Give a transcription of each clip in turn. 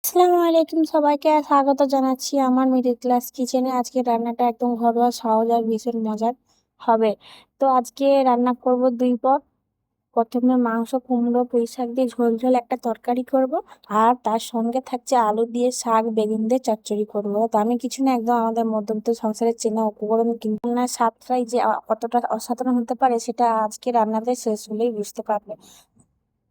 আসসালামু আলাইকুম, সবাইকে স্বাগত জানাচ্ছি আমার মিডল ক্লাস কিচেনে। আজকে রান্নাটা একদম ঘরোয়া, সহজ আর ভীষণ মজার হবে। তো আজকে রান্না করব দুই পদ। প্রথমে মাংস, কুমড়ো, পুঁই শাক দিয়ে ঝোল ঝোল একটা তরকারি করব, আর তার সঙ্গে থাকছে আলু দিয়ে শাক, বেগুন দিয়ে চচ্চড়ি করব। তো আমি কিছু না, একদম আমাদের মধ্যবিত্ত সংসারের চেনা উপকরণ, কিন্তু না স্বাদটাই যে কতটা অসাধারণ হতে পারে সেটা আজকে রান্নাতে শেষ হলেই বুঝতে পারবে।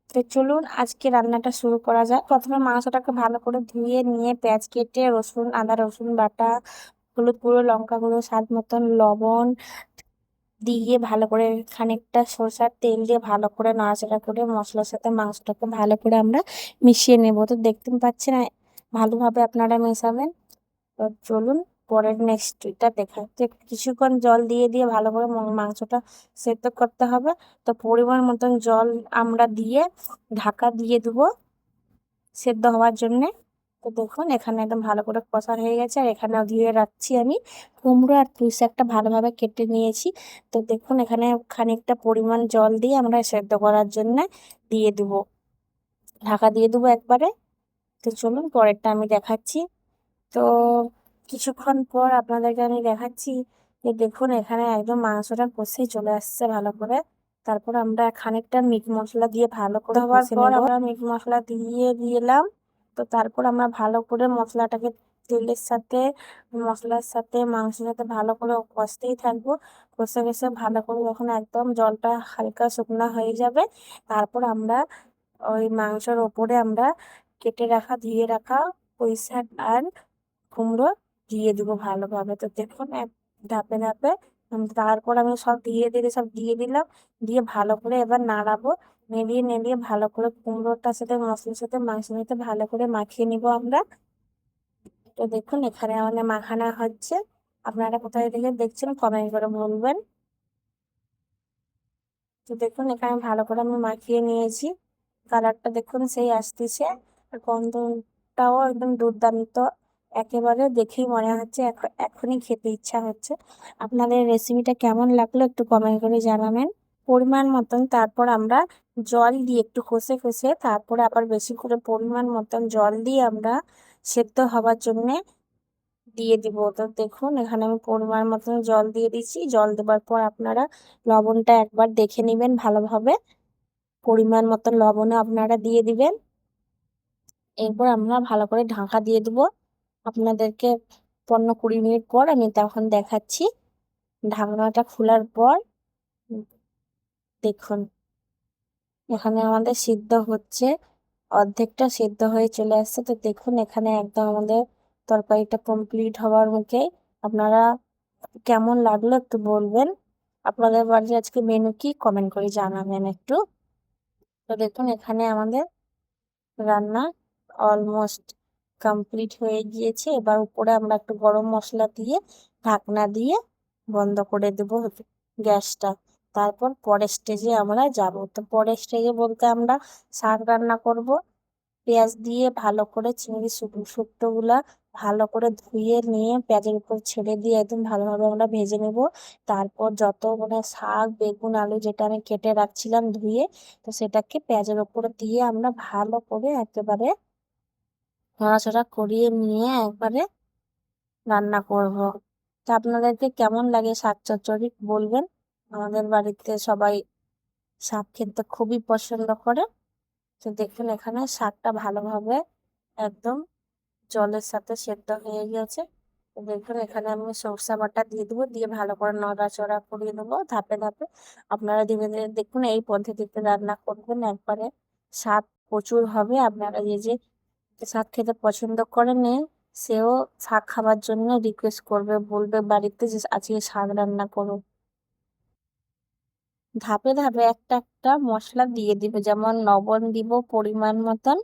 তো চলুন আজকে রান্নাটা শুরু করা যাক। প্রথমে মাংসটাকে ভালো করে ধুয়ে নিয়ে পেঁয়াজ কেটে, রসুন, আদা রসুন বাটা, হলুদ গুঁড়ো, লঙ্কা গুঁড়ো, স্বাদ মতন লবণ দিয়ে ভালো করে খানিকটা সরষার তেল দিয়ে ভালো করে নাড়াচাড়া করে মশলার সাথে মাংসটাকে ভালো করে আমরা মিশিয়ে নেব। তো দেখতে পাচ্ছেন, ভালোভাবে আপনারা মেশাবেন। তো চলুন পরের নেক্সটটা দেখাচ্ছে। কিছুক্ষণ জল দিয়ে দিয়ে ভালো করে মাংসটা সেদ্ধ করতে হবে। তো পরিমাণ মতন জল আমরা দিয়ে ঢাকা দিয়ে দেবো সেদ্ধ হওয়ার জন্যে। তো দেখুন এখানে একদম ভালো করে কষা হয়ে গেছে, আর এখানেও দিয়ে রাখছি আমি কুমড়ো আর পুঁই শাকটা ভালোভাবে কেটে নিয়েছি। তো দেখুন এখানে খানিকটা পরিমাণ জল দিয়ে আমরা সেদ্ধ করার জন্য দিয়ে দেবো, ঢাকা দিয়ে দেবো একবারে। তো চলুন পরেরটা আমি দেখাচ্ছি। তো কিছুক্ষণ পর আপনাদেরকে আমি দেখাচ্ছি যে দেখুন এখানে একদম মাংসটা কষে চলে আসছে ভালো করে। তারপর আমরা খানিকটা মিট মশলা দিয়ে ভালো করে কষে নেব। আমরা মিট মশলা দিয়ে দিলাম। তো তারপর আমরা ভালো করে মশলাটাকে তেলের সাথে, মশলার সাথে, মাংসের সাথে ভালো করে কষতেই থাকবো। কষে কষে ভালো করে যখন একদম জলটা হালকা শুকনা হয়ে যাবে, তারপর আমরা ওই মাংসের ওপরে আমরা কেটে রাখা, ধুয়ে রাখা পুঁই শাক আর কুমড়ো দিয়ে দিব ভালোভাবে। তো দেখুন এক ধাপে ধাপে তারপর আমি সব দিয়ে দিলাম, দিয়ে ভালো করে এবার নাড়াবো। নেড়িয়ে নেড়িয়ে ভালো করে কুমড়োটার সাথে, মশলার সাথে, মাংসের সাথে ভালো করে মাখিয়ে নিব আমরা। তো দেখুন এখানে আমাদের মাখানা হচ্ছে। আপনারা কোথায় থেকে দেখছেন কমেন্ট করে বলবেন। তো দেখুন এখানে ভালো করে আমি মাখিয়ে নিয়েছি। কালারটা দেখুন সেই আসতেছে, আর গন্ধটাও একদম দুর্দান্ত। একেবারে দেখেই মনে হচ্ছে এখনই খেতে ইচ্ছা হচ্ছে। আপনাদের রেসিপিটা কেমন লাগলো একটু কমেন্ট করে জানাবেন। পরিমাণ মতন তারপর আমরা জল দিয়ে একটু কষে কষে, তারপরে আবার বেশি করে পরিমাণ মতন জল দিয়ে আমরা সেদ্ধ হওয়ার জন্যে দিয়ে দিব। তো দেখুন এখানে আমি পরিমাণ মতন জল দিয়ে দিচ্ছি। জল দেওয়ার পর আপনারা লবণটা একবার দেখে নেবেন ভালোভাবে, পরিমাণ মতন লবণও আপনারা দিয়ে দিবেন। এরপর আমরা ভালো করে ঢাকা দিয়ে দেবো। আপনাদেরকে 15-20 মিনিট পর আমি তখন দেখাচ্ছি। ঢাকনাটা খোলার পর দেখুন এখানে আমাদের সিদ্ধ হচ্ছে, অর্ধেকটা সিদ্ধ হয়ে চলে আসছে। তো দেখুন এখানে একদম আমাদের তরকারিটা কমপ্লিট হওয়ার মুখে। আপনারা কেমন লাগলো একটু বলবেন। আপনাদের বাড়ির আজকে মেনু কি কমেন্ট করে জানাবেন একটু। তো দেখুন এখানে আমাদের রান্না অলমোস্ট কমপ্লিট হয়ে গিয়েছে। এবার উপরে আমরা একটু গরম মশলা দিয়ে ঢাকনা দিয়ে বন্ধ করে দেব গ্যাসটা। তারপর পরের স্টেজে আমরা যাব। তো পরের স্টেজে বলতে আমরা শাক রান্না করব। পেঁয়াজ দিয়ে ভালো করে চিংড়ি শুক্তোগুলা ভালো করে ধুয়ে নিয়ে পেঁয়াজের উপর ছেড়ে দিয়ে একদম ভালোভাবে আমরা ভেজে নেব। তারপর যত শাক, বেগুন, আলু যেটা আমি কেটে রাখছিলাম ধুয়ে, তো সেটাকে পেঁয়াজের উপরে দিয়ে আমরা ভালো করে একেবারে নড়াচড়া করিয়ে নিয়ে একবারে রান্না করব। তো আপনাদেরকে কেমন লাগে শাক চচ্চড়ি বলবেন। আমাদের বাড়িতে সবাই শাক খেতে খুবই পছন্দ করে। তো দেখুন এখানে শাকটা ভালোভাবে একদম জলের সাথে সেদ্ধ হয়ে গেছে। তো দেখুন এখানে আমি সরষা বাটা দিয়ে দেবো, দিয়ে ভালো করে নড়াচড়া করিয়ে দেবো ধাপে ধাপে। আপনারা ধীরে ধীরে দেখুন এই পদ্ধতিতে রান্না করবেন, একবারে স্বাদ প্রচুর হবে। আপনারা যে শাক খেতে পছন্দ করেন সেও শাক খাবার জন্য রিকোয়েস্ট করবে, বলবে বাড়িতে যে আজকে শাক রান্না করুন। ধাপে ধাপে একটা একটা মশলা দিয়ে দিব, যেমন লবণ দিব পরিমাণ মতন,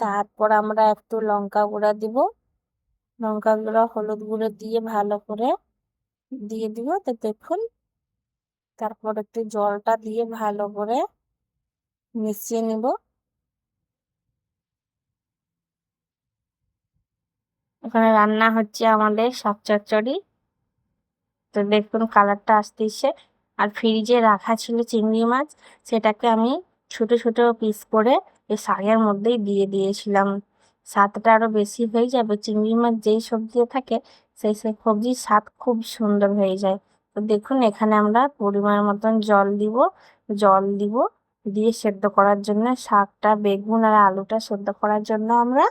তারপর আমরা একটু লঙ্কা গুঁড়া দিব, লঙ্কা গুঁড়া, হলুদ গুঁড়ো দিয়ে ভালো করে দিয়ে দিব। তো দেখুন তারপর একটু জলটা দিয়ে ভালো করে মিশিয়ে নিব। এখানে রান্না হচ্ছে আমাদের শাক চচ্চড়ি। তো দেখুন কালারটা আসতেছে। আর ফ্রিজে রাখা ছিল চিংড়ি মাছ, সেটাকে আমি ছোট ছোট পিস করে এই শাকের মধ্যেই দিয়ে দিয়েছিলাম। স্বাদটা আরো বেশি হয়ে যাবে। চিংড়ি মাছ যেই সবজি থাকে সেই সবজির স্বাদ খুব সুন্দর হয়ে যায়। তো দেখুন এখানে আমরা পরিমাণ মতন জল দিব, দিয়ে সেদ্ধ করার জন্য শাকটা, বেগুন আর আলুটা সেদ্ধ করার জন্য আমরা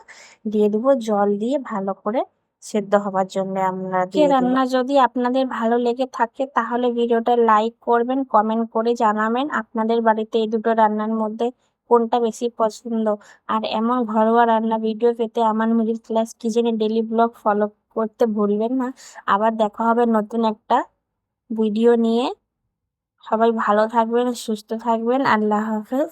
দিয়ে দিব জল দিয়ে ভালো করে সেদ্ধ হওয়ার জন্য আমরা দিয়ে দেব। রান্না যদি আপনাদের ভালো লেগে থাকে তাহলে ভিডিওটা লাইক করবেন, কমেন্ট করে জানাবেন আপনাদের বাড়িতে এই দুটো রান্নার মধ্যে কোনটা বেশি পছন্দ। আর এমন ঘরোয়া রান্না ভিডিও পেতে আমার মিডল ক্লাস কিচেনে ডেলি ব্লগ ফলো করতে ভুলবেন না। আবার দেখা হবে নতুন একটা ভিডিও নিয়ে। সবাই ভালো থাকবেন, সুস্থ থাকবেন। আল্লাহ হাফেজ।